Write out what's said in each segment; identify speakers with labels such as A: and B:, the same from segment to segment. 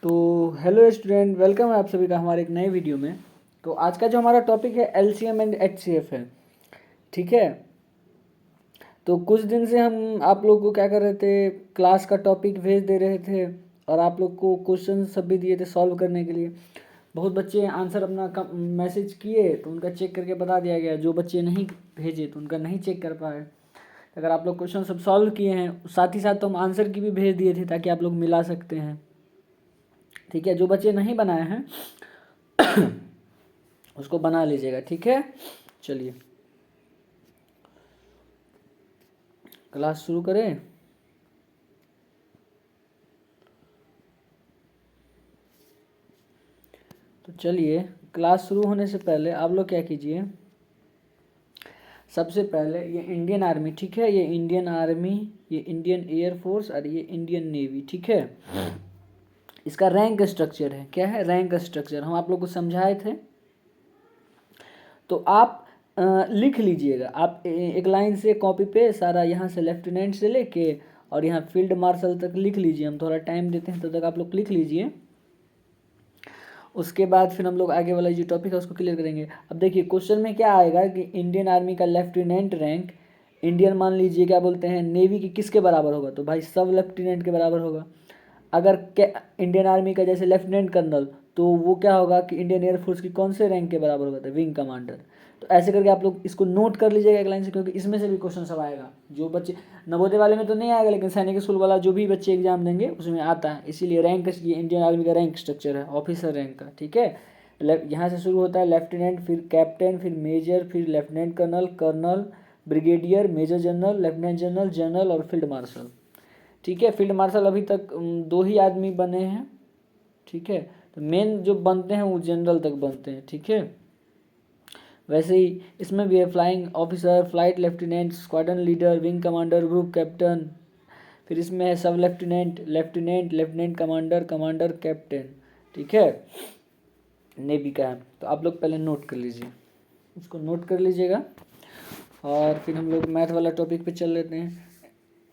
A: तो hello student, welcome है आप सभी का हमारे एक नए वीडियो में। तो आज का जो हमारा टॉपिक है एलसीएम एंड एचसीएफ है। ठीक है, तो कुछ दिन से हम आप लोग को क्या कर रहे थे, क्लास का टॉपिक भेज दे रहे थे और आप लोग को क्वेश्चन सब भी दिए थे सॉल्व करने के लिए। बहुत बच्चे आंसर अपना मैसेज किए तो उनका चेक करके बता दिया गया। जो बच्चे नहीं भेजे तो उनका नहीं चेक कर पाए। अगर आप लोग क्वेश्चन सब सॉल्व किए हैं, साथ ही साथ तो हम आंसर की भी भेज दिए थे ताकि आप लोग मिला सकते हैं। ठीक है, जो बच्चे नहीं बनाए हैं उसको बना लीजिएगा। ठीक है, चलिए क्लास शुरू करें। तो चलिए, क्लास शुरू होने से पहले आप लोग क्या कीजिए, सबसे पहले ये इंडियन आर्मी, ठीक है, ये इंडियन आर्मी, ये इंडियन एयरफोर्स और ये इंडियन नेवी। ठीक है, इसका रैंक स्ट्रक्चर है। क्या है? रैंक स्ट्रक्चर हम आप लोग को समझाए थे। तो आप लिख लीजिएगा। आप एक लाइन से कॉपी पे सारा यहाँ से लेफ्टिनेंट से लेके और यहाँ फील्ड मार्शल तक लिख लीजिए। हम थोड़ा टाइम देते हैं, तब तक आप लोग लिख लीजिए। उसके बाद फिर हम लोग आगे वाला जो टॉपिक है उसको क्लियर करेंगे। अब देखिए क्वेश्चन में क्या आएगा कि इंडियन आर्मी का लेफ्टिनेंट रैंक इंडियन मान लीजिए क्या बोलते हैं नेवी की किसके बराबर होगा, तो भाई सब लेफ्टिनेंट के बराबर होगा। अगर इंडियन आर्मी का जैसे लेफ्टिनेंट कर्नल, तो वो क्या होगा कि इंडियन एयरफोर्स की कौन से रैंक के बराबर होगा, तो विंग कमांडर। तो ऐसे करके आप लोग इसको नोट कर लीजिएगा एक लाइन से, क्योंकि इसमें से भी क्वेश्चन सब आएगा। जो बच्चे नवोदय वाले में तो नहीं आएगा, लेकिन सैनिक स्कूल वाला जो भी बच्चे एग्जाम देंगे उसमें आता है। इसीलिए रैंक, ये इंडियन आर्मी का रैंक स्ट्रक्चर है, ऑफिसर रैंक का। ठीक है, यहाँ से शुरू होता है लेफ्टिनेंट, फिर कैप्टन, फिर मेजर, फिर lieutenant colonel, colonel, brigadier, major general, lieutenant general, general और फील्ड मार्शल। ठीक है, फील्ड मार्शल अभी तक 2 ही आदमी बने हैं। ठीक है, तो मेन जो बनते हैं वो जनरल तक बनते हैं। ठीक है, वैसे ही इसमें भी है flying officer, flight lieutenant, squadron leader, wing commander, group captain. फिर इसमें है सब lieutenant, lieutenant, lieutenant commander, commander, captain. ठीक है, नेवी का है। तो आप लोग पहले नोट कर लीजिए, इसको नोट कर लीजिएगा और फिर हम लोग मैथ वाला टॉपिक पे चल लेते हैं।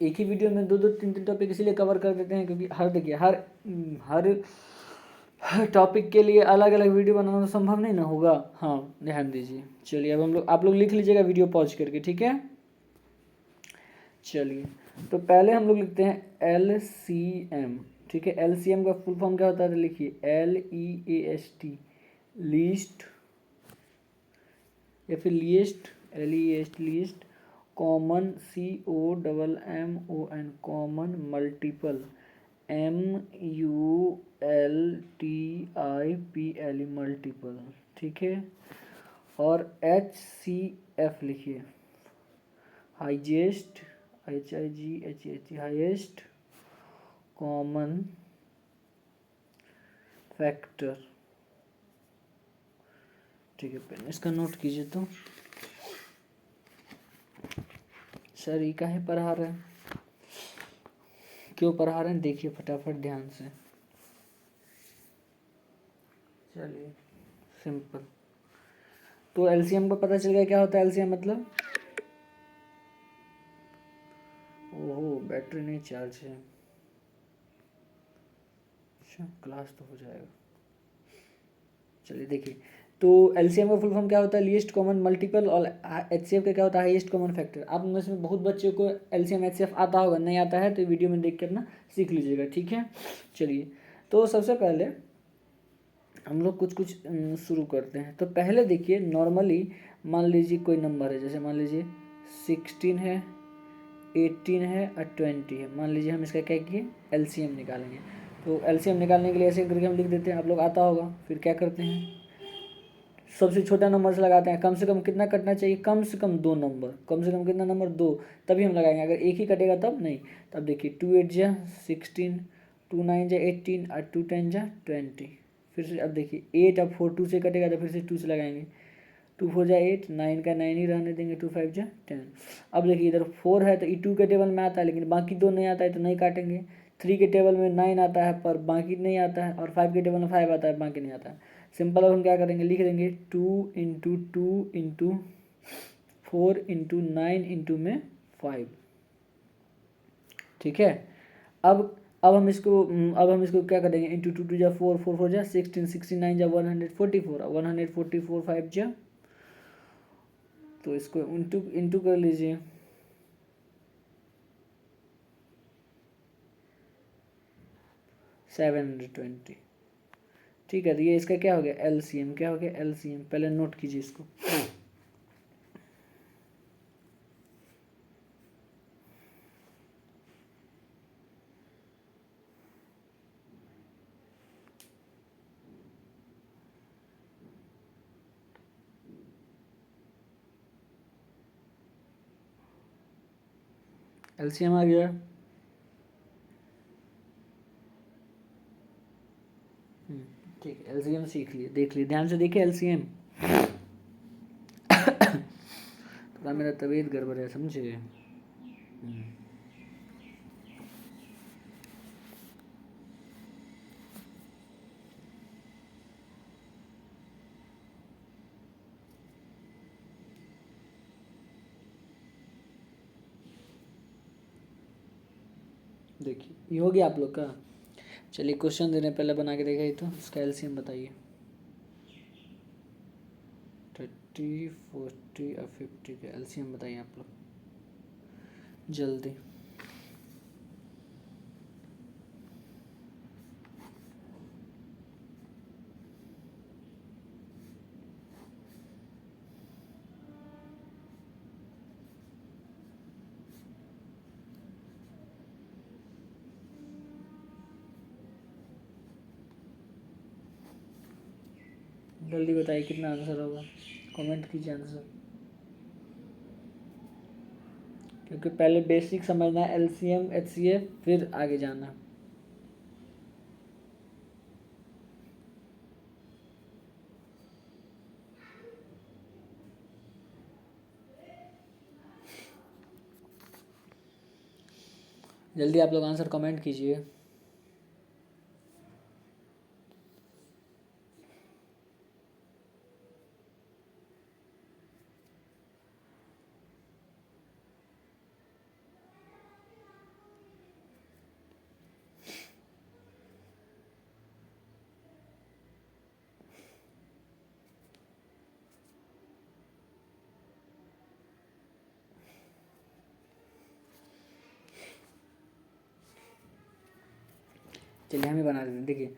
A: एक ही वीडियो में 2-3 टॉपिक इसलिए कवर कर देते हैं क्योंकि देखिए हर टॉपिक के लिए अलग अलग वीडियो बनाना तो संभव नहीं ना होगा। हाँ, ध्यान दीजिए। चलिए, अब आप लोग लिख लीजिएगा वीडियो पॉज करके। ठीक है, चलिए तो पहले हम लोग लिखते हैं LCM। ठीक है, LCM का फुल फॉर्म क्या होता है, लिखिए LEAST, लीस्ट या फिर least, LEAST least, common COMMON, common, multiple MULTIPLE, multiple. ठीक है, और HCF लिखिए highest, HIGHT, highest common factor. ठीक है, पहले इसका नोट कीजिए। तो सर ये काहे पढ़ा रहे हैं, क्यों पढ़ा रहे हैं, देखिए फटाफट ध्यान से। चलिए, सिंपल। तो एलसीएम को पता चल गया क्या होता है एलसीएम मतलब। ओहो, बैटरी नहीं चार्ज है। अच्छा, क्लास तो हो जाएगा। चलिए देखिए, तो एलसीएम का फुल फॉर्म क्या होता है, लीस्ट कॉमन मल्टीपल, और एचसीएफ का क्या होता है, हाईएस्ट कॉमन फैक्टर। आप में से बहुत बच्चों को एलसीएम एचसीएफ आता होगा, नहीं आता है तो वीडियो में देख के अपना सीख लीजिएगा। ठीक है, चलिए तो सबसे पहले हम लोग कुछ शुरू करते हैं। तो पहले देखिए, नॉर्मली मान लीजिए कोई नंबर है, जैसे मान लीजिए 16 है, 18 है और 20 है। मान लीजिए हम इसका क्या किए, एलसीएम निकालेंगे। तो एलसीएम निकालने के लिए ऐसे करके हम लिख देते हैं, आप लोग आता होगा। फिर क्या करते हैं, सबसे छोटा नंबर से लगाते हैं। कम से कम कितना कटना चाहिए, कम से कम 2 नंबर, कम से कम कितना नंबर, 2, तभी हम लगाएंगे। अगर एक ही कटेगा तब नहीं। तब देखिए 2 8 जा 16, 2 9 जा 18 और 2 10 जा 20। फिर से अब देखिए 8, अब 4 2 से कटेगा तो फिर से 2 से लगाएंगे। 2 4 जा 8, 9 का 9 ही रहने देंगे, 2 5 जा 10। अब देखिए इधर 4 है तो 2 के टेबल में आता है, लेकिन बाकी 2 नहीं आता है तो नहीं काटेंगे। 3 के टेबल में 9 आता है पर बाकी नहीं आता है, और 5 के टेबल में 5 आता है, बाकी नहीं आता है। सिंपल। अब हम क्या करेंगे, लिख देंगे 2 इंटू 2 इंटू 4 इंटू 9 इंटू में 5। ठीक है, अब अब हम इसको क्या करेंगे, इंटू टू टू जा फोर, फोर फोर जा 16, 69 जा 144, 144 5 जा, तो इसको इंटू इंटू कर लीजिए, 720। ठीक है, तो ये इसका क्या हो गया, एलसीएम। क्या हो गया, एलसीएम। पहले नोट कीजिए इसको। एलसीएम आ गया। ठीक है, एलसीएम सीख लिए, देख लिए, ध्यान से देखिए एलसीएम। थोड़ा मेरा तबीयत गड़बड़ है, समझे। देखिए ये हो गया आप लोग का। चलिए क्वेश्चन देने पहले बना के देखा ही, तो इसका एलसीएम बताइए। 30, 40 और 50 का एलसीएम बताइए आप लोग जल्दी। जल्दी बताइए कितना आंसर होगा, कमेंट कीजिए आंसर, क्योंकि पहले बेसिक समझना है, एलसीएम एचसीएफ, फिर आगे जाना। जल्दी आप लोग आंसर कमेंट कीजिए। चलिए हम ही बना देते हैं। देखिए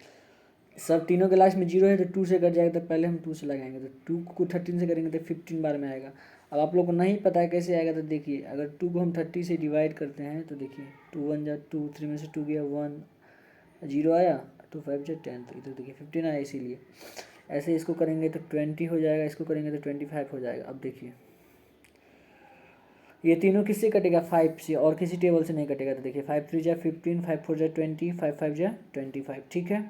A: सब तीनों के लास्ट में जीरो है, तो 2 से कट जाएगा, तो पहले हम 2 से लगाएंगे, तो 2 को 13 से करेंगे तो 15 बार में आएगा। अब आप लोग को नहीं पता है कैसे आएगा, तो देखिए अगर 2 को हम 30 से डिवाइड करते हैं, तो देखिए 2 1 जा 2, 3 में से 2 गया 1, 0 आया, 2 5 जा 10, तो इधर देखिए 15 आया, इसीलिए ऐसे इसको करेंगे तो 20 हो जाएगा, इसको करेंगे तो 25 हो जाएगा। अब देखिए ये तीनों किससे कटेगा, 5 से, और किसी टेबल से नहीं कटेगा। तो देखिए 5 3 जा 15, 5 4 जा 20, 5 5 जा 25। ठीक है,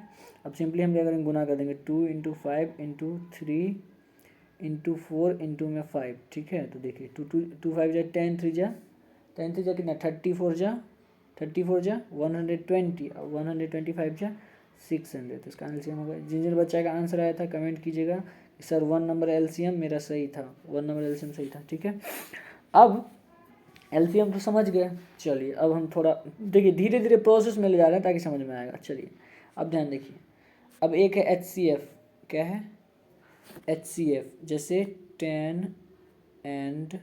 A: अब सिंपली हम क्या करेंगे, गुना कर देंगे, 2 इंटू 5 इंटू 3 इंटू 4 इंटू में 5। ठीक है, तो देखिए 2 5 जा 10, 3 जा 10 3 जा कितना, 34 जा 120, और 125 जा 600। तो इसका एलसीएम होगा। जिन जिन बच्चा का आंसर आया था कमेंट कीजिएगा सर 1 नंबर एलसीएम मेरा सही था, 1 नंबर एलसीएम सही था। ठीक है, अब एलसीएम तो समझ गए। चलिए अब हम थोड़ा देखिए धीरे धीरे प्रोसेस में ले जा रहे हैं ताकि समझ में आएगा। चलिए अब ध्यान देखिए, अब एक है एचसीएफ। क्या है, एचसीएफ, जैसे 10 एंड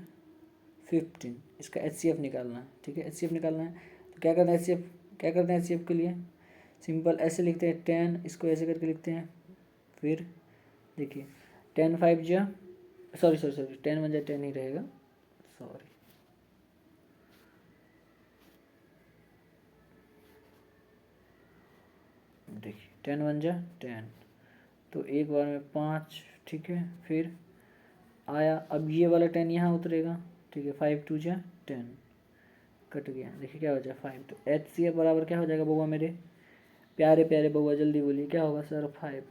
A: 15, इसका एचसीएफ निकालना है। ठीक है, एचसीएफ निकालना है, तो क्या करना है, एचसीएफ क्या करते हैं, एचसीएफ के लिए सिंपल ऐसे लिखते हैं, 10 इसको ऐसे करके लिखते हैं, फिर देखिए 10 5 जा सॉरी सॉरी सॉरी 10 1 जा 10 ही रहेगा, सॉरी, देखिए 10 1 जा 10, तो एक बार में 5। ठीक है, फिर आया, अब ये वाला 10 यहाँ उतरेगा। ठीक है, 5 2 जा 10, कट गया, देखिए क्या हो जाए 5। तो एच सी एफ बराबर क्या हो जाएगा बउआ मेरे प्यारे प्यारे बउआ, जल्दी बोलिए क्या होगा सर, 5,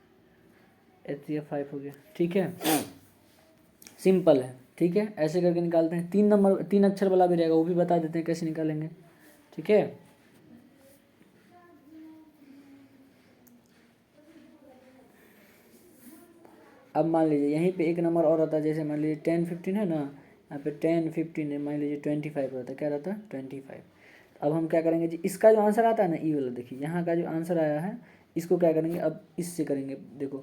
A: एच सी एफ 5 हो गया। ठीक है, सिंपल है। ठीक है, ऐसे करके निकालते हैं। 3 अक्षर वाला भी रहेगा, वो भी बता देते हैं कैसे निकालेंगे। ठीक है, अब मान लीजिए यहीं पे एक नंबर और आता है, जैसे मान लीजिए 10 15 है ना, यहाँ पे 10 15 है, मान लीजिए 25 रहता है, क्या रहता है 25। अब हम क्या करेंगे जी, इसका जो आंसर आता है ना ई वाला, देखिए यहाँ का जो आंसर आया है इसको क्या करेंगे, अब इससे करेंगे। देखो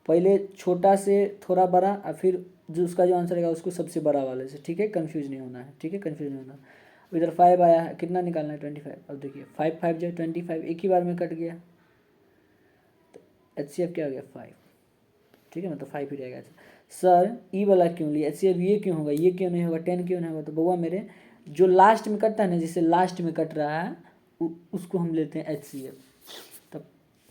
A: पहले छोटा से थोड़ा बड़ा और फिर जो उसका जो आंसर आएगा उसको सबसे बड़ा वाले से, ठीक है, कंफ्यूज नहीं होना है, ठीक है, कंफ्यूज नहीं होना। इधर 5 आया है, कितना निकालना है 25। अब देखिए 5 5 जो 25 एक ही बार में कट गया, तो HCF क्या हो गया 5, ठीक है, मतलब 5 ही रहेगा। सर ई वाला क्यों लिया, HCF ये क्यों होगा, ये क्यों नहीं होगा, 10 क्यों नहीं होगा, तो बउआ मेरे जो लास्ट में कटता है ना, जिससे लास्ट में कट रहा है उसको हम लेते हैं HCF। तब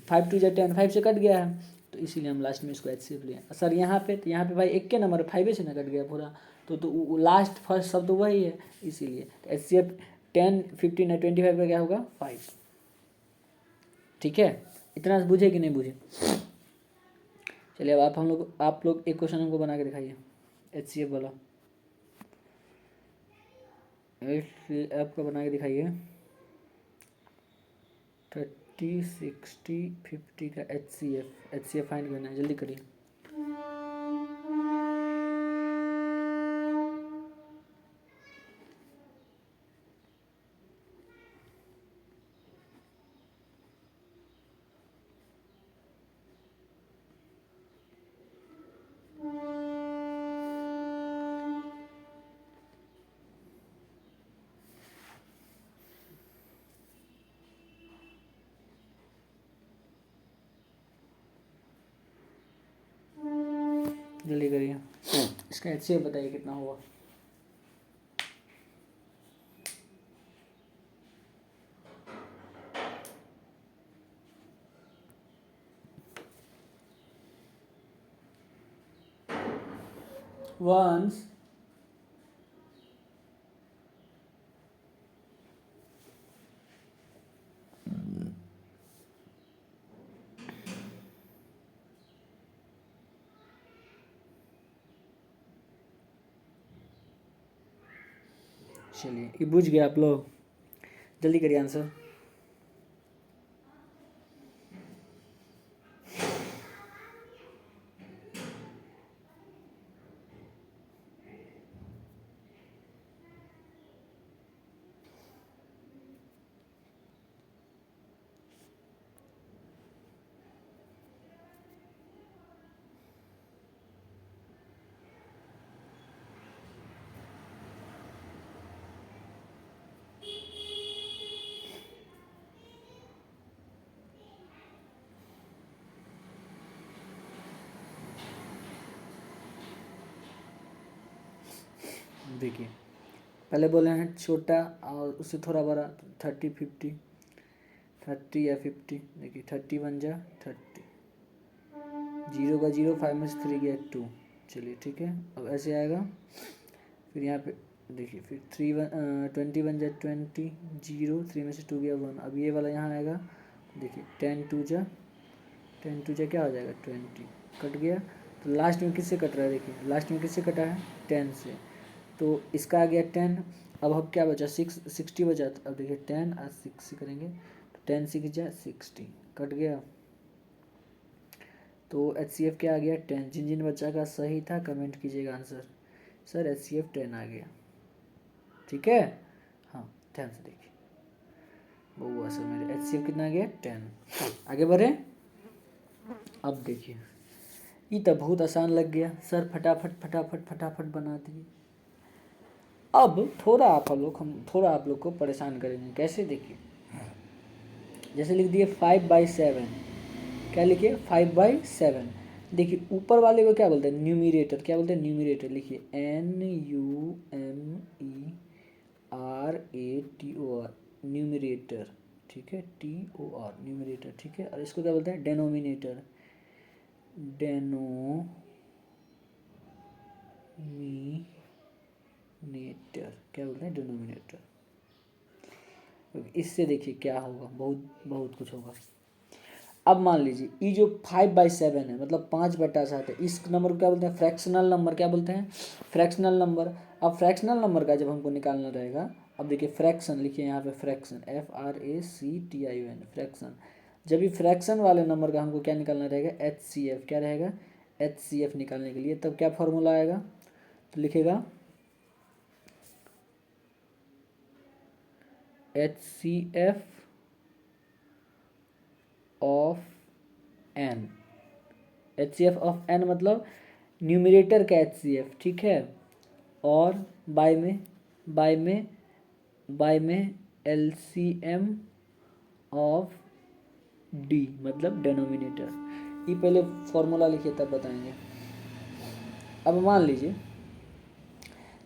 A: 5 2 जा 10, 5 से कट गया है तो इसीलिए हम लास्ट में इसको HCF लिए। सर यहाँ पे, तो यहाँ पे भाई एक के नंबर 5 से ना कट गया पूरा, तो लास्ट फर्स्ट शब्द तो वही है, इसीलिए HCF 10 15 25 का क्या होगा 5, ठीक है। इतना बुझे कि नहीं बुझे। चलिए अब आप लोग एक क्वेश्चन हमको बना के दिखाइए HCF वाला, आपका बना के दिखाइए। 30 60 50 का HCF फाइंड करना है, जल्दी करिए। जल्दी करिए, इसका HCF बताइए कितना हुआ। वंस चलिए ये बुझ गया आप लोग, जल्दी करिए आंसर। देखिए पहले बोले हैं छोटा और उससे थोड़ा बड़ा, 30 50 30 या 50, देखिए 30 बन जा 30, 0 का 0, 5 में से 3 गया 2, चलिए ठीक है। अब ऐसे आएगा, फिर यहाँ पे देखिए फिर 20 बन जाए 20, 0 3 में से 2 गया 1। अब ये वाला यहाँ आएगा, देखिए 10 2 जा क्या हो जाएगा 20, कट गया। तो लास्ट में किससे कट रहा है, देखिए लास्ट में किससे कटा है 10 से, तो इसका आ गया 10। अब हम क्या बचा 60 बचा, अब देखिए 10 और 6 से करेंगे तो 10 6 जा 60, कट गया। तो HCF क्या आ गया 10। जिन जिन बच्चा का सही था कमेंट कीजिएगा आंसर। सर HCF 10 आ गया, ठीक है। हाँ ध्यान से देखिए, बहुआ सर मेरे HCF कितना आ गया 10। आगे बढ़े, अब देखिए ये तो बहुत आसान लग गया सर, फटाफट फटाफट फटाफट बना दिए। अब हम थोड़ा आप लोग को परेशान करेंगे, कैसे देखिए, जैसे लिख दिए 5/7, क्या लिखिए 5/7। देखिए ऊपर वाले को क्या बोलते हैं न्यूमिरेटर, क्या बोलते हैं न्यूमिरेटर, लिखिए NUMERATOR, न्यूमिरेटर, ठीक है, TOR न्यूमिरेटर, ठीक है। और इसको क्या बोलते हैं डेनोमिनेटर, डेनोमिनेटर, क्या बोलते हैं डेनोमिनेटर। इससे देखिए क्या होगा, बहुत बहुत कुछ होगा। अब मान लीजिए ये जो 5/7 है, मतलब 5/7 है, इस नंबर को क्या बोलते हैं फ्रैक्शनल नंबर, क्या बोलते हैं फ्रैक्शनल नंबर। अब फ्रैक्शनल नंबर का जब हमको निकालना रहेगा, अब देखिए फ्रैक्शन लिखिए यहाँ पे, फ्रैक्शन FRACTION, फ्रैक्शन। जब भी फ्रैक्शन वाले नंबर का हमको क्या निकालना रहेगा HCF, क्या रहेगा HCF निकालने के लिए तब क्या फॉर्मूला आएगा, तो लिखेगा HCF of n, HCF of n मतलब न्यूमरेटर का HCF, ठीक है, और बाय में बाय में बाय में LCM ऑफ D मतलब डेनोमिनेटर। ये पहले फॉर्मूला लिखिए तब बताएंगे। अब मान लीजिए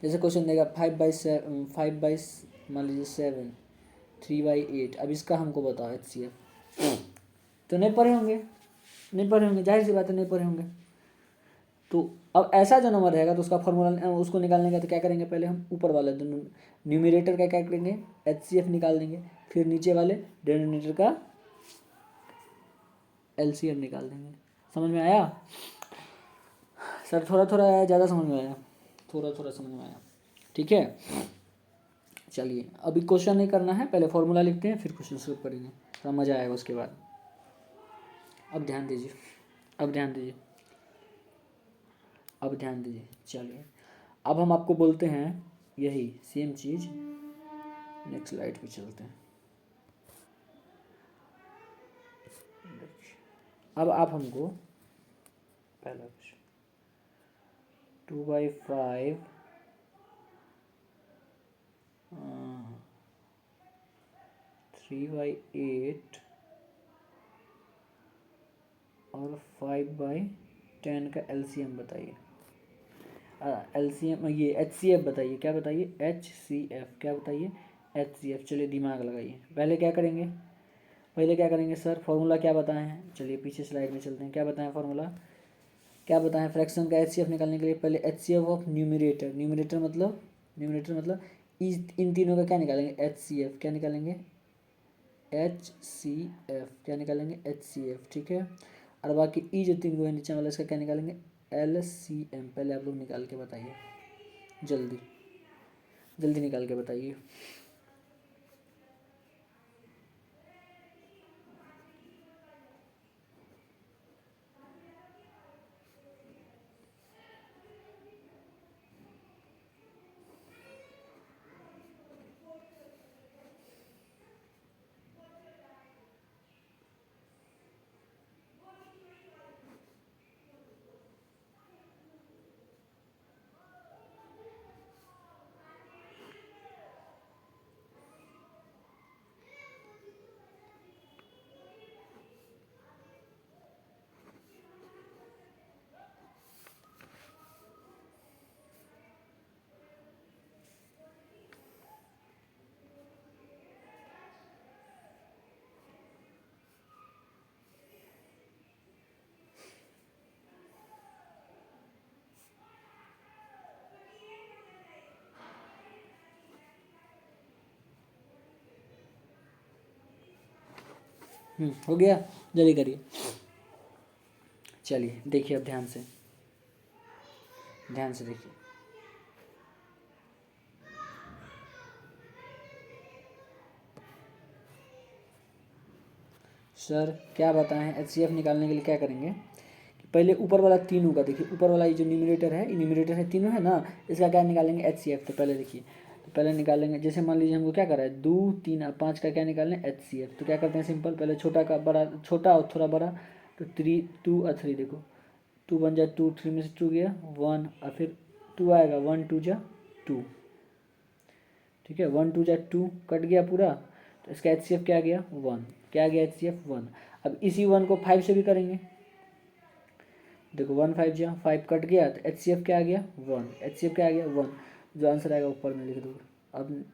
A: जैसे क्वेश्चन देगा 5/7 मान लीजिए 7, 3/8। अब इसका हमको बताओ HCF। तो नहीं पढ़े होंगे, नहीं पढ़े होंगे, जाहिर सी बात है नहीं पढ़े होंगे। तो अब ऐसा जो नंबर रहेगा तो उसका फॉर्मूला उसको निकालने का तो क्या करेंगे, पहले हम ऊपर वाले दोनों न्यूमरेटर का क्या करेंगे, HCF निकाल देंगे, फिर नीचे वाले डिनोमिनेटर का LCM निकाल देंगे। समझ में आया सर? थोड़ा थोड़ा आया, ज़्यादा समझ में आया? थोड़ा थोड़ा समझ में आया, ठीक है। चलिए अभी क्वेश्चन नहीं करना है, पहले फॉर्मूला लिखते हैं फिर क्वेश्चन शुरू करेंगे, थोड़ा मज़ा आएगा उसके बाद। अब ध्यान दीजिए, अब ध्यान दीजिए, अब ध्यान दीजिए। चलिए अब हम आपको बोलते हैं यही सेम चीज़, नेक्स्ट स्लाइड पे चलते हैं। अब आप हमको पहला क्वेश्चन 2/5 3/8 और 5/10 का LCM बताइए। LCM ये HCF बताइए, क्या बताइए, HCF, क्या बताइए, HCF। चलिए दिमाग लगाइए, पहले क्या करेंगे, पहले क्या करेंगे सर, फॉर्मूला क्या बताए हैं, चलिए पीछे स्लाइड में चलते हैं, क्या बताएं फॉर्मूला, क्या बताएं फ्रैक्शन का HCF निकालने के लिए। पहले HCF ऑफ न्यूमरेटर, न्यूमरेटर मतलब इन तीनों का क्या निकालेंगे, HCF, क्या निकालेंगे, HCF, क्या निकालेंगे, HCF, ठीक है। और बाकी ई जो तीन को है नीचे वाला इसका क्या निकालेंगे, LCM। पहले आप लोग निकाल के बताइए, जल्दी जल्दी निकाल के बताइए। हो गया, जल्दी करिए। चलिए देखिए, अब ध्यान से, ध्यान से देखिए। सर क्या बताएं, HCF निकालने के लिए क्या करेंगे कि पहले ऊपर वाला तीनों का देखिए, ऊपर वाला ये जो न्यूमरेटर है, ये न्यूमरेटर है तीनों है ना, इसका क्या निकालेंगे, HCF। तो पहले देखिए, तो पहले निकालेंगे, जैसे मान लीजिए हमको क्या करा है, 2, 3 और 5 का क्या निकालें, HCF। तो क्या करते हैं, सिंपल, पहले छोटा का बड़ा, छोटा और थोड़ा बड़ा, तो 3, 2 और 3, देखो 2 बन जाए 2, 3 में से 2 गया 1 और फिर 2 आएगा, 1 2 जा 2, ठीक है, 1 2 जा 2 कट गया पूरा, तो इसका HCF क्या गया, 1, क्या गया HCF 1। अब इसी 1 को 5 से भी करेंगे, देखो 1 5 जा 5 कट गया, तो HCF क्या आ गया 1, HCF क्या आ गया 1, जो आंसर आएगा ऊपर में लिख दो। अब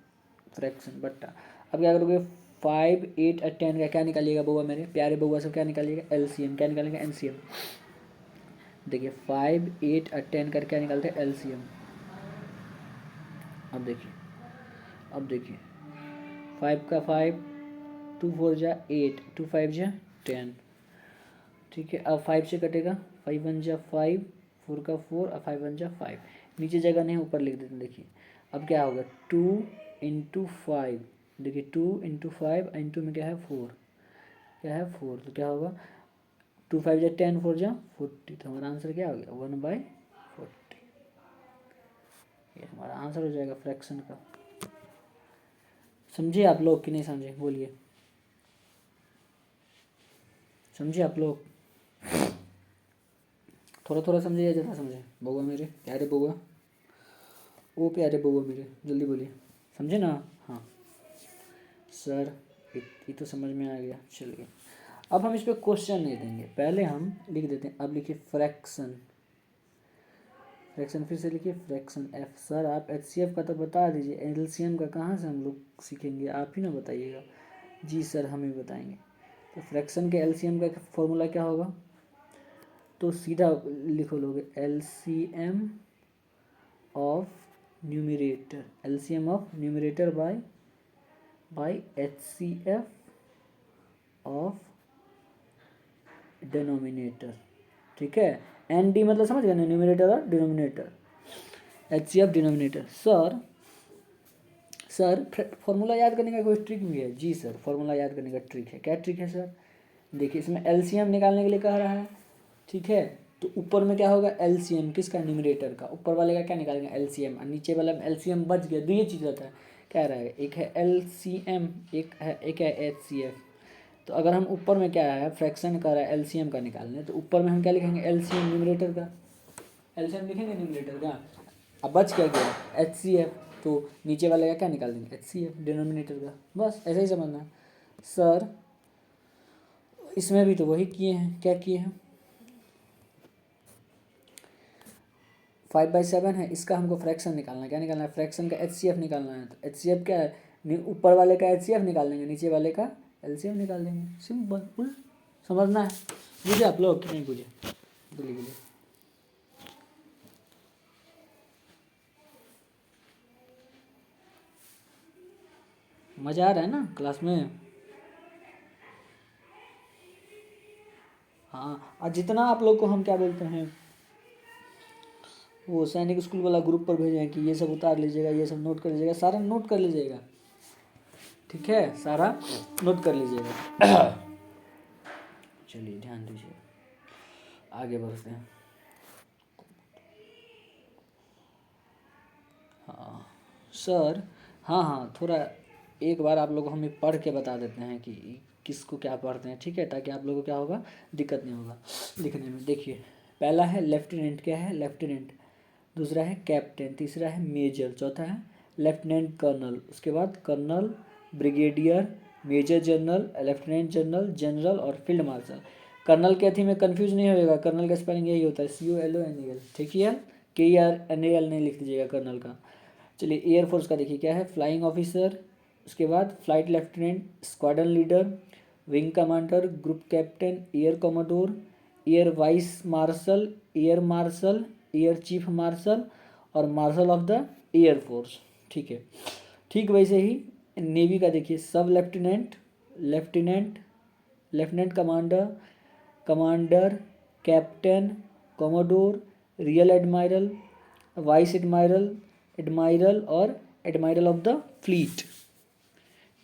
A: फ्रैक्शन बट्टा, अब क्या करोगे, 5 8 और 10 का क्या निकालिएगा बउआ, मेरे प्यारे बउआ सब क्या निकालिएगा, LCM, क्या निकालेंगे, LCM। देखिए 5 8 और 10 का क्या निकालते हैं, LCM। अब देखिए, अब देखिए 5 का 5, 2 4 जा 8, 2 5 जा 10, ठीक है। अब 5 से कटेगा, 5 1 जा 5, 4 का 4 और 5 1 जा 5, नीचे जगह नहीं ऊपर लिख देते हैं। देखिए अब क्या होगा, 2 इंटू 5, देखिए 2 इंटू 5, इंटू में क्या है 4, क्या है 4, तो क्या होगा, 2 5 जा 10, 4 जा 40, तो हमारा आंसर क्या हो गया, 1/40। ये हमारा आंसर हो जाएगा फ्रैक्शन का। समझे आप लोग कि नहीं समझे, बोलिए, समझे आप लोग? थोड़ा थोड़ा समझे या ज़्यादा समझे बउआ मेरे प्यारे बउआ, ओ प्यारे बउआ मेरे, जल्दी बोलिए, समझे ना? हाँ सर, ये तो समझ में आ गया। चलिए अब हम इस पर क्वेश्चन नहीं देंगे, पहले हम लिख देते हैं। अब लिखिए फ्रैक्शन, फ्रैक्शन फिर से लिखिए फ्रैक्शन एफ। सर आप एचसीएफ का तो बता दीजिए, एलसीएम का कहाँ से हम लोग सीखेंगे, आप ही ना बताइएगा। जी सर हम ही बताएंगे। तो फ्रैक्शन के एलसीएम का फॉर्मूला क्या होगा, तो सीधा लिखो लोगे LCM of numerator, LCM of numerator bye HCF of denominator. ठीक है, एन डी मतलब समझ गए ना, न्यूमरेटर और denominator, HCF denominator. Sir formula याद करने का कोई ट्रिक भी है? जी सर फॉर्मूला याद करने का ट्रिक है। क्या ट्रिक है सर? देखिए इसमें एलसीएम निकालने के लिए कह रहा है, ठीक है, तो ऊपर में क्या होगा एलसीएम किसका, न्यूमरेटर का, ऊपर वाले का क्या निकालेंगे एलसीएम, और नीचे वाला में एलसीएम बच गया। दो ये चीज़ रहता है, क्या रहेगा, एक है एलसीएम, एक है एचसीएफ। तो अगर हम ऊपर में क्या है फ्रैक्शन का रहा है एलसीएम का निकालने, तो ऊपर में हम क्या लिखेंगे एलसीएम न्यूमरेटर का, एलसीएम लिखेंगे न्यूमरेटर का। अब बच क्या गया एचसीएफ, तो नीचे वाले का क्या निकाल देंगे एचसीएफ डिनोमिनेटर का, बस ऐसा ही समझना है। सर इसमें भी तो वही किए हैं, क्या किए हैं, 5/7 है, इसका हमको फ्रैक्शन निकालना है। क्या निकालना है, फ्रैक्शन का एचसीएफ निकालना है। तो एचसीएफ क्या है, ऊपर वाले का एचसीएफ निकाल देंगे, नीचे वाले का एलसीएम निकाल देंगे, सिंपल। समझना है, बुझे आप लोग कि नहीं बुझे, बोलिए बोलिए। मज़ा आ रहा है ना क्लास में? हाँ, और जितना आप लोग को हम क्या बोलते हैं, वो सैनिक स्कूल वाला ग्रुप पर भेजे हैं कि ये सब उतार लीजिएगा, ये सब नोट कर लीजिएगा, सारा नोट कर लीजिएगा, ठीक है, सारा नोट कर लीजिएगा। चलिए ध्यान दीजिए, आगे बढ़ते हैं। हाँ सर, हाँ हाँ थोड़ा एक बार आप लोग को हमें पढ़ के बता देते हैं कि किसको क्या पढ़ते हैं, ठीक है, ताकि आप लोगों को क्या होगा, दिक्कत नहीं होगा लिखने में। देखिए पहला है लेफ्टिनेंट, क्या है लेफ्टिनेंट, दूसरा है कैप्टन, तीसरा है मेजर, चौथा है लेफ्टिनेंट कर्नल, उसके बाद colonel, brigadier, major general, lieutenant general, general और फील्ड मार्शल। कर्नल के अथी में कंफ्यूज नहीं होएगा, कर्नल का स्पेलिंग यही होता है COLONEL, ठीक है, KERNAL नहीं लिख दीजिएगा कर्नल का। चलिए एयरफोर्स का देखिए क्या है, फ्लाइंग ऑफिसर, उसके बाद flight lieutenant, squadron leader, wing commander, group captain, air commodore, air vice marshal, air marshal, air chief marshal और marshal of the air force, ठीक है। ठीक वैसे ही नेवी का देखिए, sub lieutenant, lieutenant, lieutenant commander, commander, captain, commodore, rear admiral, vice admiral, admiral और admiral of the fleet,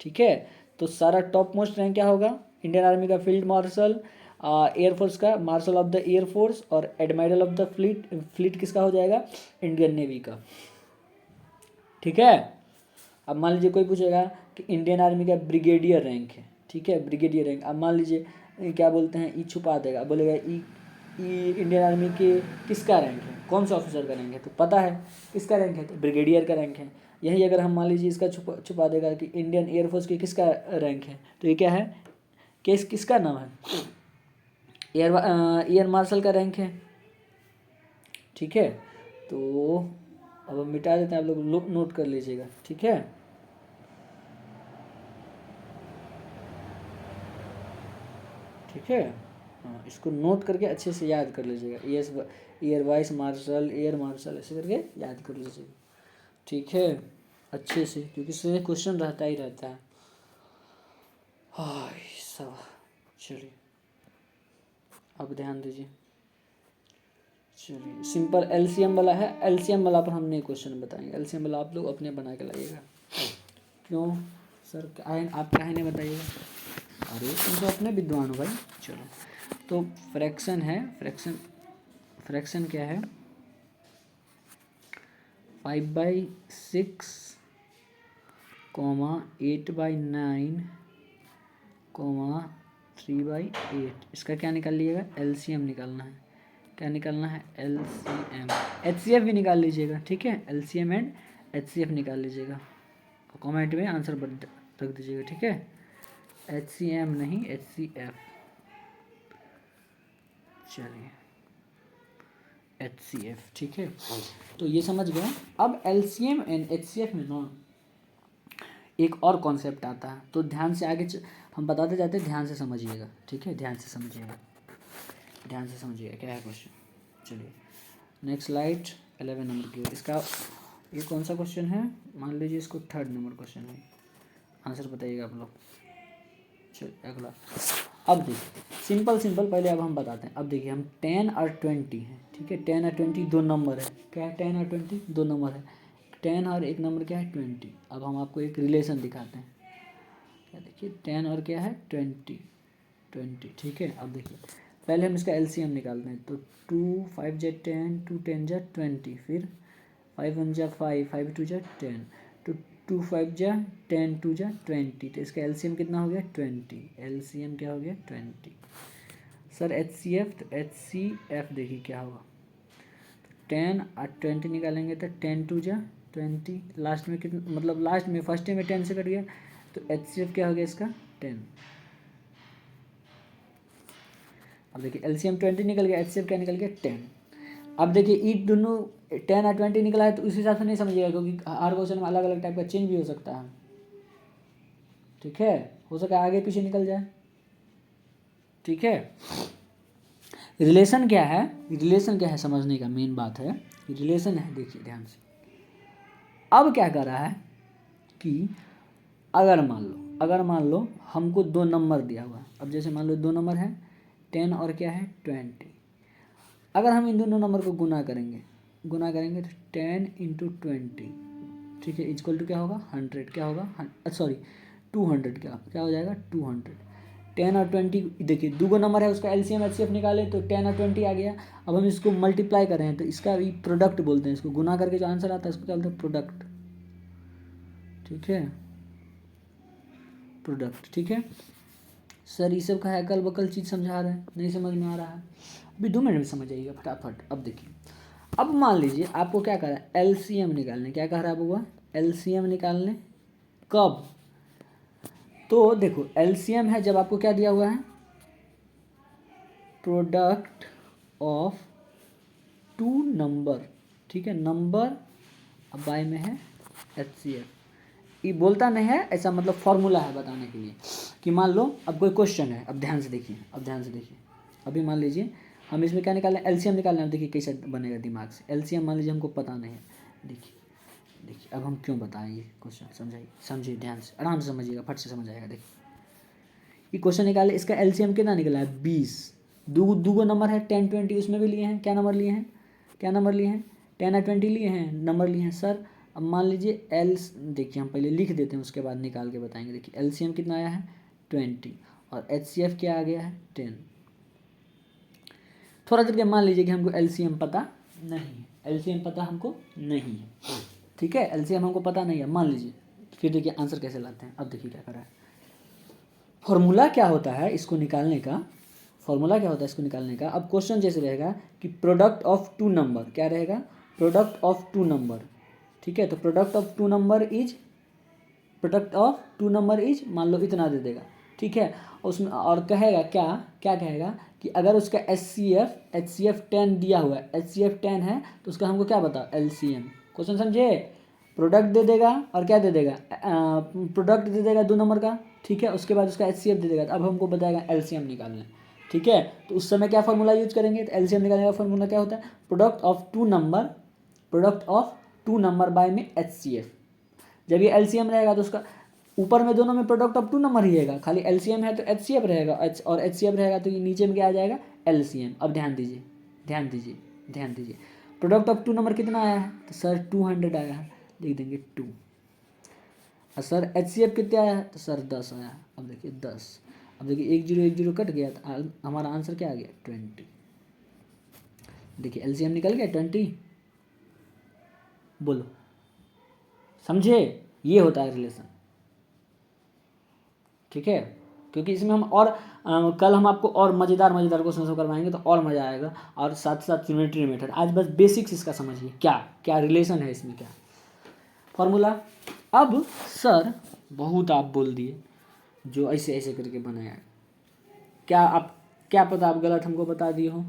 A: ठीक है। तो सारा टॉप मोस्ट रैंक क्या होगा, इंडियन आर्मी का फील्ड मार्शल, एयरफोर्स का मार्शल ऑफ द एयरफोर्स और admiral of the fleet, fleet किसका हो जाएगा, इंडियन नेवी का, ठीक है। अब मान लीजिए कोई पूछेगा कि इंडियन आर्मी का ब्रिगेडियर रैंक है, ठीक है, ब्रिगेडियर रैंक। अब मान लीजिए क्या बोलते हैं, ई छुपा देगा, बोलेगा ई ई इंडियन आर्मी के किसका रैंक है, कौन सा ऑफिसर का रैंक है, तो पता है किसका रैंक है, तो ब्रिगेडियर का रैंक है। यही अगर हम मान लीजिए इसका छुपा देगा कि इंडियन एयरफोर्स के किसका रैंक है, तो ये क्या है, किसका नाम है, एयर मार्शल का रैंक है, ठीक है। तो अब हम मिटा देते हैं, आप लोग नोट कर लीजिएगा, ठीक है। ठीक है, हाँ इसको नोट करके अच्छे से याद कर लीजिएगा, air vice marshal, air martial ऐसे करके याद कर लीजिएगा, ठीक है, अच्छे से, क्योंकि इसमें क्वेश्चन रहता ही रहता है। हाय सब, चलिए अब ध्यान दीजिए। चलिए सिंपल एलसीएम वाला है, एलसीएम वाला पर हम नहीं क्वेश्चन बताएंगे, एलसीएम वाला आप लोग अपने बना के लाइएगा। क्यों सर, आप काहे नहीं बताइएगा, अरे तुम तो अपने विद्वान हो भाई। चलो तो फ्रैक्शन है, फ्रैक्शन क्या है, 5/6 कॉमा 8/9 कॉमा 3/8, इसका क्या निकाल लीजिएगा, एलसीएम निकालना है। क्या निकालना है, एलसीएम। एचसीएफ भी निकाल लीजिएगा, ठीक है, एलसीएम एंड एचसीएफ निकाल लीजिएगा, कमेंट में आंसर रख दीजिएगा, ठीक है। एचसीएम नहीं, एचसीएफ, चलिए एचसीएफ, ठीक है। तो ये समझ गए। अब एलसीएम एंड एचसीएफ में ना एक और कॉन्सेप्ट आता है, तो ध्यान से आगे हम बताते जाते हैं, ध्यान से समझिएगा, ठीक है, ध्यान से समझिएगा, ध्यान से समझिएगा क्या है क्वेश्चन। चलिए नेक्स्ट स्लाइड 11 नंबर की, इसका ये कौन सा क्वेश्चन है, मान लीजिए इसको 3rd नंबर क्वेश्चन है, आंसर बताइएगा आप लोग। चलिए अगला, अब देखिए सिंपल पहले अब हम बताते हैं। अब देखिए हम 10 और 20 हैं, ठीक है, 10 और 20 दो नंबर है, क्या है, 10 और 20 दो नंबर है, 10 और एक नंबर क्या है, 20। अब हम आपको एक रिलेशन दिखाते हैं, क्या देखिए 10 और क्या है, 20, ठीक है। अब देखिए पहले हम इसका एलसीएम निकालते हैं, तो 2 5 जा 10, 2 10 जा 20, फिर 5 1 जा 5, 5 2 जा 10, तो 2 5 जा 10, 2 जा 20, तो इसका एलसीएम कितना हो गया, 20। एलसीएम क्या हो गया, 20। सर एचसीएफ, तो एचसीएफ देखिए क्या होगा, 10 और 20 निकालेंगे तो 10 2 जा 20, लास्ट में कितना, मतलब लास्ट में फर्स्ट में 10 से कट गया, तो एचसीएफ क्या हो गया इसका, 10। अब देखिए एलसीएम 20 निकल गया, एचसीएफ क्या निकल गया, 10। अब देखिए ई दोनों 10 और 20 निकला है, तो उस हिसाब से नहीं समझिएगा, क्योंकि हर क्वेश्चन में अलग अलग टाइप का चेंज भी हो सकता है, ठीक है, हो सका आगे पीछे निकल जाए, ठीक है। रिलेशन क्या है, रिलेशन क्या है समझने का मेन बात है, रिलेशन है, देखिए ध्यान से। अब क्या कर रहा है कि अगर मान लो हमको दो नंबर दिया हुआ है, अब जैसे मान लो दो नंबर है 10 और क्या है 20, अगर हम इन दोनों नंबर को गुना करेंगे तो 10 इंटू 20, ठीक है, इक्वल टू क्या होगा, 100, क्या होगा, सॉरी 200, क्या हो जाएगा, 200। 10 और 20 देखिए दो नंबर है, उसका एलसीएम एचसीएफ निकाले तो 10 और 20 आ गया। अब हम इसको मल्टीप्लाई कर रहे हैं, तो इसका भी प्रोडक्ट बोलते हैं, इसको गुना करके जो आंसर आता है इसको क्या बोलते हैं, प्रोडक्ट, ठीक है, प्रोडक्ट, ठीक है। सर ये सब का हैकल बकल चीज़ समझा रहे हैं, नहीं समझ में आ रहा है, अभी 2 मिनट में समझ आइएगा फटाफट। अब देखिए, अब मान लीजिए आपको क्या कह रहा है, एलसीएम निकालने, क्या कह रहा है बुआ, एलसीएम निकालने कब, तो देखो एलसीएम है जब आपको क्या दिया हुआ है, प्रोडक्ट ऑफ 2 नंबर, ठीक है, नंबर अब बाय में है एचसीएफ, ये बोलता नहीं है ऐसा, मतलब फॉर्मूला है बताने के लिए कि मान लो अब कोई क्वेश्चन है, अब ध्यान से देखिए, अभी मान लीजिए हम इसमें क्या निकालना है, एलसीएम निकालना है, देखिए कैसे बनेगा दिमाग से, एलसीएम मान लीजिए हमको पता नहीं है, देखिए अब हम क्यों बताएं ये क्वेश्चन, समझिए ध्यान से, आराम से समझिएगा, फट से समझ आएगा। देखिए ये क्वेश्चन निकाले, इसका एलसीएम कितना निकला है, 20, दो नंबर है 10 20, उसमें भी लिए हैं, क्या नंबर लिए हैं 10 और 20 लिए हैं, नंबर लिए हैं सर। अब मान लीजिए देखिए हम पहले लिख देते हैं, उसके बाद निकाल के बताएंगे। देखिए एलसीएम कितना आया है 20 और एचसीएफ क्या आ गया है 10। थोड़ा देर के मान लीजिए कि हमको एलसीएम पता नहीं है, एलसीएम पता हमको नहीं है, ठीक है, एलसीएम हमको पता नहीं है मान लीजिए, फिर देखिए आंसर कैसे लाते हैं। अब देखिए क्या कर रहा है, फॉर्मूला क्या होता है इसको निकालने का, अब क्वेश्चन जैसे रहेगा कि प्रोडक्ट ऑफ 2 नंबर, क्या रहेगा, प्रोडक्ट ऑफ 2 नंबर, ठीक है, तो product of two number is मान लो इतना दे देगा, ठीक है, उसमें और कहेगा क्या कहेगा कि अगर उसका एचसीएफ 10 दिया हुआ है, एचसीएफ 10 है तो उसका हमको क्या बताओ, एलसीएम, क्वेश्चन समझे, प्रोडक्ट दे देगा और क्या दे देगा, प्रोडक्ट दे देगा 2 नंबर का, ठीक है, उसके बाद उसका एचसीएफ दे देगा, तो अब हमको बताएगा एलसीएम निकालना, ठीक है। तो उस समय क्या फॉर्मूला यूज करेंगे, तो एलसीएम निकालने का फॉर्मूला क्या होता है, product of two number by में एचसीएफ। जब ये एलसीएम रहेगा तो उसका ऊपर में दोनों में प्रोडक्ट ऑफ 2 नंबर ही रहेगा, खाली एलसीएम है तो एचसीएफ रहेगा, और एचसीएफ रहेगा तो ये नीचे में क्या आ जाएगा, एलसीएम। अब ध्यान दीजिए, प्रोडक्ट ऑफ 2 नंबर कितना आया है, तो सर 200 आया है, लिख देंगे 2, और सर एचसीएफ कितना आया है, तो सर 10 आया है। अब देखिए 10, अब देखिए 1 0 कट गया, तो हमारा आंसर क्या आ गया 20। देखिए एलसीएम निकल गया 20, बोलो समझे, ये होता है रिलेशन, ठीक है, क्योंकि इसमें हम और कल हम आपको और मज़ेदार क्वेश्चन करवाएंगे तो और मज़ा आएगा, और साथ साथ यूनिटरी मेथड। आज बस बेसिक्स इसका समझिए, क्या क्या रिलेशन है इसमें, क्या फॉर्मूला। अब सर बहुत आप बोल दिए जो ऐसे ऐसे करके बनाया है, क्या पता आप गलत हमको बता दिए हो।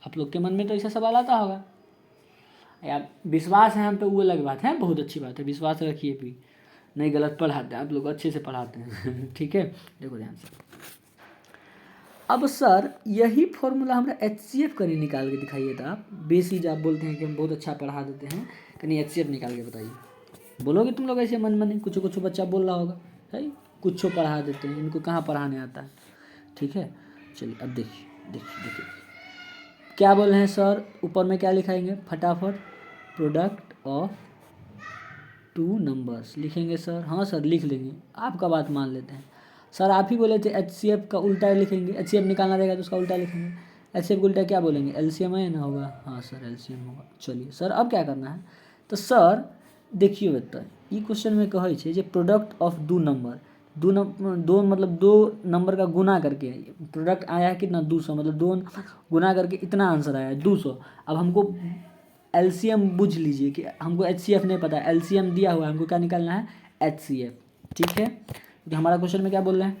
A: आप लोग के मन में तो ऐसा सवाल आता होगा यार, विश्वास है हम पे वो अलग बात है, बहुत अच्छी बात है, विश्वास रखिए भी, नहीं गलत पढ़ाते हैं आप लोग, अच्छे से पढ़ाते हैं ठीक है, देखो ध्यान से। अब सर यही फॉर्मूला हमारा HCF का नहीं निकाल के दिखाइए था आप, बेसिज आप बोलते हैं कि हम बहुत अच्छा पढ़ा देते हैं, कहीं HCF निकाल के बताइए। बोलोगे तुम लोग ऐसे मन मन, कुछ बच्चा बोल रहा होगा है कुछ पढ़ा देते हैं, इनको कहाँ पढ़ाने आता है, ठीक है। चलिए अब देखिए देखिए देखिए क्या बोल रहे हैं सर, ऊपर में क्या लिखाएंगे फटाफट, प्रोडक्ट ऑफ 2 नंबर्स लिखेंगे सर। हाँ सर लिख लेंगे, आपका बात मान लेते हैं सर। आप ही बोले थे HCF का उल्टा लिखेंगे, HCF निकालना रहेगा तो उसका उल्टा लिखेंगे। HCF का उल्टा क्या बोलेंगे, LCM है ना होगा, हाँ सर LCM होगा। चलिए सर अब क्या करना है, तो सर देखिए बेटा ये क्वेश्चन में कहे छे जे प्रोडक्ट ऑफ 2 नंबर, दो मतलब 2 नंबर का गुना करके प्रोडक्ट आया है कितना 200, मतलब 2 गुना करके इतना आंसर आया है 200। अब हमको LCM बुझ लीजिए कि हमको HCF नहीं पता, LCM दिया हुआ है, हमको क्या निकालना है HCF, ठीक है। क्योंकि हमारा क्वेश्चन में क्या बोल रहे हैं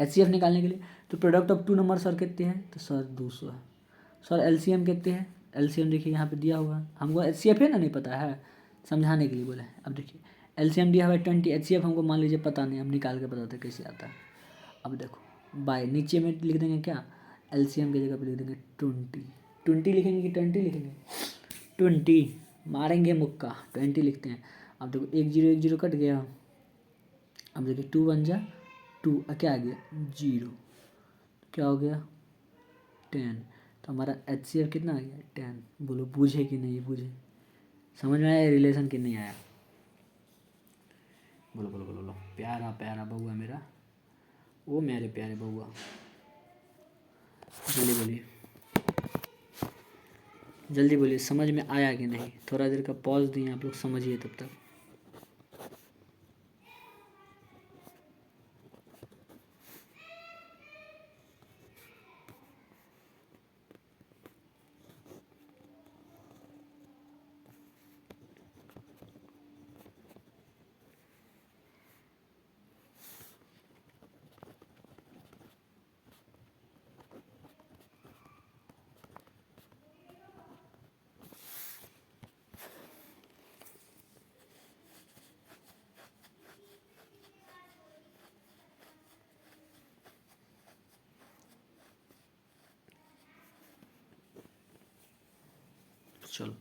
A: HCF निकालने के लिए, तो प्रोडक्ट ऑफ 2 नंबर सर कितने हैं, तो सर 200 है। सर LCM कितने हैं, LCM देखिए यहाँ पे दिया हुआ है, हमको HCF है ना नहीं पता है, समझाने के लिए बोला है। अब देखिए LCM दिया हुआ है 20, HCF हमको मान लीजिए पता नहीं, हम निकाल के बताते कैसे आता है। अब देखो बाय नीचे में लिख देंगे क्या, LCM की जगह पे लिख देंगे 20 लिखेंगे कि 20 लिखेंगे, 20 मारेंगे मुक्का, 20 लिखते हैं। अब देखो 1 0 कट गया, अब देखिए 2 1 जा 2, क्या आ गया 0, क्या हो गया 10, तो हमारा HCF कितना आ गया 10। बोलो बूझे कि नहीं बूझे, समझ में आया रिलेशन कि नहीं आया, बोलो बोलो बोलो बोलो, प्यारा प्यारा बउआ मेरा, वो मेरे प्यारे बउआ, जल्दी बोलिए जल्दी बोलिए, समझ में आया कि नहीं, थोड़ा देर का पॉज दिए आप लोग समझिए तब तक। चलो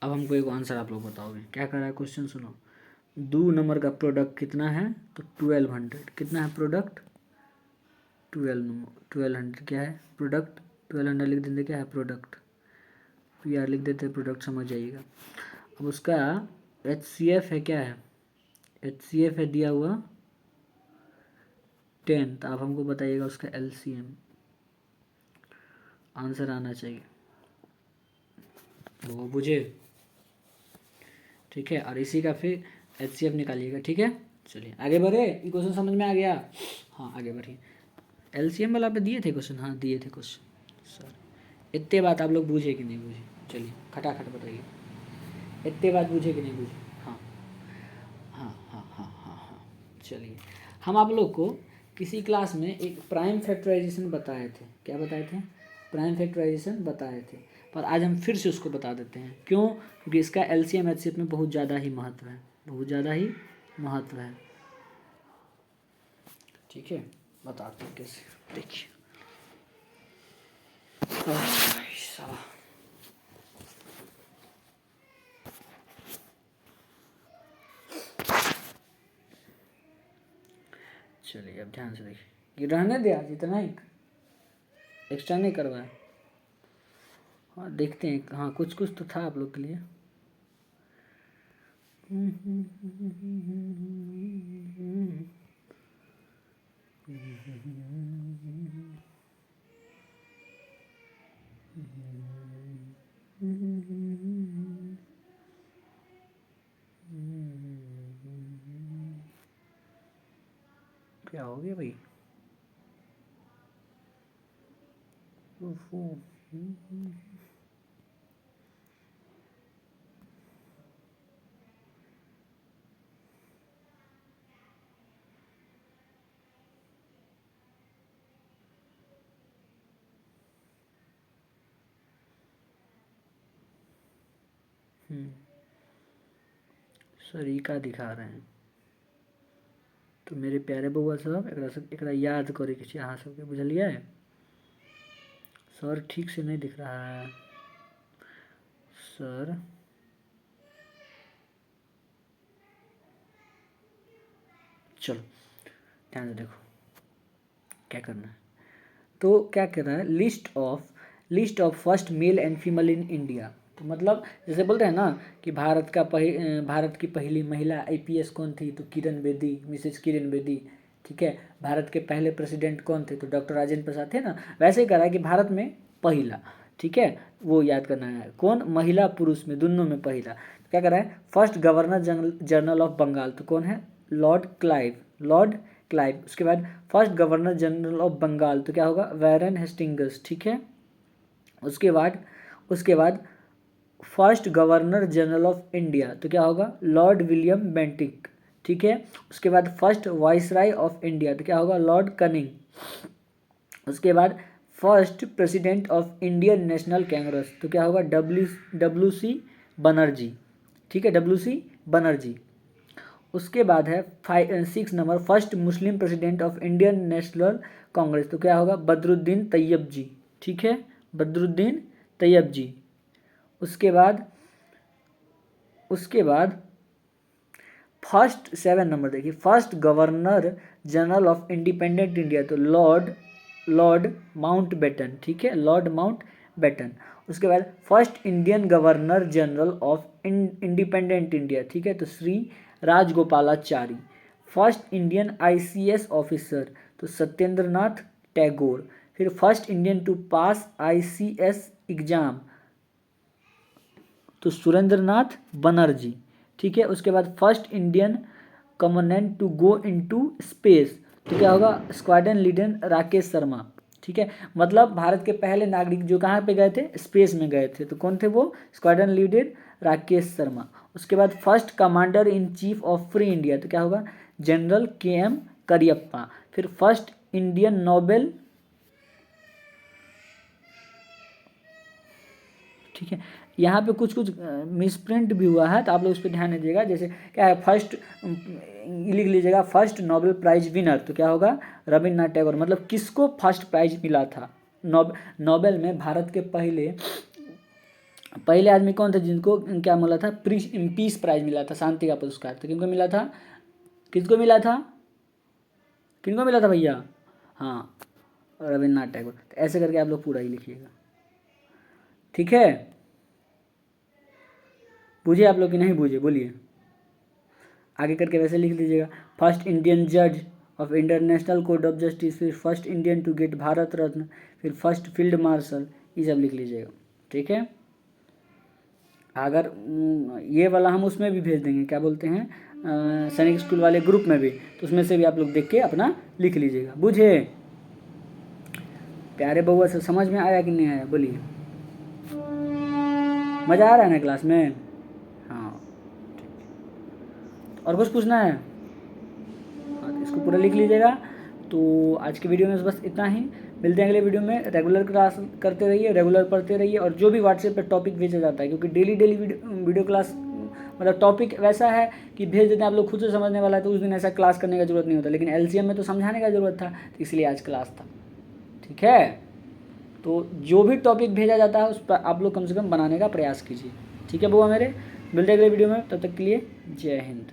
A: अब हमको एक आंसर आप लोग बताओगे, क्या कर रहा है क्वेश्चन सुनो। 2 नंबर का प्रोडक्ट कितना है, तो 1200, कितना है प्रोडक्ट 1200 क्या है प्रोडक्ट, 1200 लिख देते क्या है प्रोडक्ट, PR लिख देते प्रोडक्ट, समझ जाइएगा। अब उसका HCF है क्या है, HCF है दिया हुआ 10, तो आप हमको बताइएगा उसका LCM, आंसर आना चाहिए, वो बुझे, ठीक है। और इसी का फिर HCF निकालिएगा, ठीक है। चलिए आगे बढ़े, ये क्वेश्चन समझ में आ गया, हाँ आगे बढ़िए। LCM वाला पे दिए थे क्वेश्चन, हाँ दिए थे क्वेश्चन सर, इतने बात आप लोग बूझे कि नहीं बूझे, चलिए खटाखट बताइए, इतने बात बूझे कि नहीं बूझे, हाँ हाँ हाँ हाँ हाँ हाँ। चलिए हम आप लोग को किसी क्लास में एक प्राइम फैक्टराइजेशन बताए थे, क्या बताए थे, प्राइम फैक्टराइजेशन बताए थे, पर आज हम फिर से उसको बता देते हैं, क्यों, क्योंकि इसका LCM HCF में बहुत ज़्यादा ही महत्व है, बहुत ज़्यादा ही महत्व है, ठीक है। बताते हैं कैसे, देखिए चलिए अब ध्यान से देखिए, ये रहने दे आज इतना ही, एक्स्ट्रा नहीं करवाया, हाँ देखते हैं, हाँ कुछ कुछ तो था आप लोग के लिए। क्या हो गया भाई? सरीका दिखा रहे हैं। तो मेरे प्यारे बउआ साहब एकरा याद करे के अहाँ सबके, बुझलिए? सर ठीक से नहीं दिख रहा है सर। चलो ध्यान से देखो क्या करना है। तो क्या कह रहा है, list of first male and female in India. तो मतलब जैसे बोलते हैं ना कि भारत की पहली महिला आईपीएस कौन थी, तो किरण बेदी, मिसेज किरण बेदी। ठीक है, भारत के पहले प्रेसिडेंट कौन थे, तो डॉक्टर राजेंद्र प्रसाद थे ना। वैसे ही कह रहा है कि भारत में पहला, ठीक है, वो याद करना है कौन, महिला पुरुष में दोनों में पहला। तो क्या कर रहा है, first governor general of Bengal, तो कौन है, लॉर्ड क्लाइव। उसके बाद first governor general of Bengal, तो क्या होगा, वैरन हेस्टिंग्स। ठीक है, उसके बाद first governor general of India, तो क्या होगा, लॉर्ड विलियम बेंटिक। ठीक है, उसके बाद फर्स्ट वाइसराय ऑफ इंडिया, तो क्या होगा, लॉर्ड कनिंग। उसके बाद first president of Indian national Congress, तो क्या होगा, डब्ल्यू सी बनर्जी। ठीक है, डब्ल्यू.सी. बनर्जी। उसके बाद है 6 number, first Muslim president of Indian national Congress, तो क्या होगा, बदरुद्दीन तैयब जी। ठीक है, बदरुद्दीन तैयब जी। उसके बाद फर्स्ट 7 नंबर देखिए, first governor general of independent India, तो लॉर्ड माउंटबेटन। ठीक है, लॉर्ड माउंटबेटन। उसके बाद first Indian governor general of independent India, ठीक है, तो Shri Rajagopalachari. First Indian ICS officer, तो सत्येंद्र नाथ टैगोर। फिर first Indian to pass ICS exam, तो सुरेंद्र नाथ बनर्जी। ठीक है, उसके बाद first Indian commandant to go into space, तो क्या होगा, स्क्वाड्रन लीडर राकेश शर्मा। ठीक है, मतलब भारत के पहले नागरिक जो कहाँ पे गए थे, स्पेस में गए थे, तो कौन थे वो, स्क्वाड्रन लीडर राकेश शर्मा। उसके बाद first commander in chief of free India, तो क्या होगा, जनरल के.एम. करियप्पा। फिर फर्स्ट इंडियन नोबेल, ठीक है, यहाँ पे कुछ मिसप्रिंट भी हुआ है, तो आप लोग उस पर ध्यान दीजिएगा। जैसे क्या है, फर्स्ट लिख लीजिएगा, फर्स्ट नोबेल प्राइज विनर, तो क्या होगा, रविन्द्रनाथ टैगोर। मतलब किसको फर्स्ट प्राइज मिला था नोबेल में, भारत के पहले आदमी कौन थे जिनको क्या मिला था, पीस प्राइज मिला था, शांति का पुरस्कार। तो किनको मिला था, किसको मिला था, किनको मिला था भैया, हाँ, रविन्द्रनाथ टैगोर। तो ऐसे करके आप लोग पूरा ही लिखिएगा, ठीक है। बुझे आप लोग कि नहीं बुझे, बोलिए। आगे करके वैसे लिख लीजिएगा, फर्स्ट इंडियन जज of International Court of Justice, फिर first Indian to get Bharat Ratna, first field field marshal, ये सब लिख लीजिएगा, ठीक है। अगर ये वाला हम उसमें भी भेज देंगे, क्या बोलते हैं, सैनिक स्कूल वाले ग्रुप में भी, तो उसमें से भी आप लोग देख के अपना लिख लीजिएगा, बुझे। प्यारे बउआ से समझ में आया कि नहीं आया, बोलिए। मज़ा आ रहा है ना क्लास में, हाँ ठीक है। और कुछ पूछना है, हाँ तो इसको पूरा लिख लीजिएगा। तो आज की वीडियो में बस इतना ही, मिलते हैं अगले वीडियो में। रेगुलर क्लास करते रहिए, रेगुलर पढ़ते रहिए, और जो भी व्हाट्सएप पे टॉपिक भेजा जाता है, क्योंकि डेली वीडियो क्लास मतलब टॉपिक वैसा है कि भेज देते हैं, आप लोग खुद से समझने वाला है, तो उस दिन ऐसा क्लास करने का जरूरत नहीं होता, लेकिन एलसीएम में तो समझाने का जरूरत था, तो इसलिए आज क्लास था, ठीक है। तो जो भी टॉपिक भेजा जाता है उस पर आप लोग कम से कम बनाने का प्रयास कीजिए, ठीक है बुआ मेरे। मिलते हैं अगले वीडियो में, तब तक के लिए जय हिंद।